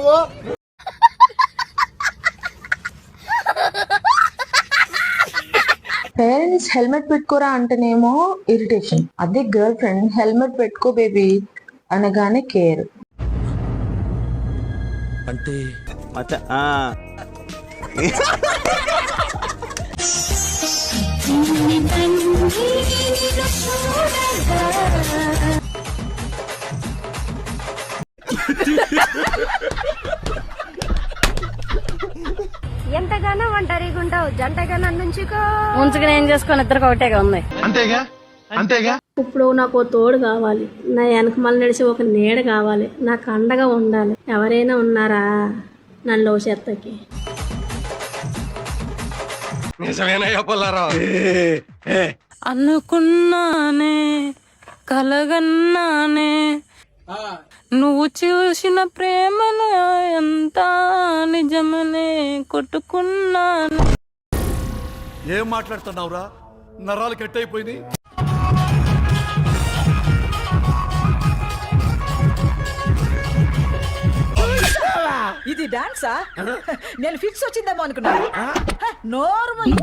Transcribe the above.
నువ్వు. Parents helmet పెట్టుకోరా అంటేనేమో ఇరిటేషన్, అదే గర్ల్ ఫ్రెండ్ హెల్మెట్ పెట్టుకో బేబీ అనగానే కేర్. అంటే ఎంతగానో ఒంటరిగా ఉంటావు, జంటగా నుంచుకో. ఉంచుకుని ఏం చేసుకొని ఇద్దరికి ఒకటేగా ఉంది. అంతేగా అంతేగా. ఇప్పుడు నాకు తోడు కావాలి, నా వెనక మళ్ళీ నడిచి ఒక నీడ కావాలి, నాకు అండగా ఉండాలి. ఎవరైనా ఉన్నారా నన్ను చెత్తకి? నిజమేనయ్యా పుల్లారావు. అనుకున్నానే కలగన్నానే నువ్వు చూసిన ప్రేమలో ఎంత నిజమనే కొట్టుకున్నాను. ఏం మాట్లాడుతున్నావురా? నరాలు కట్ అయిపోయింది. ఇది డాన్సా? నేను ఫిక్స్ వచ్చిందేమో అనుకున్నాను. నార్మల్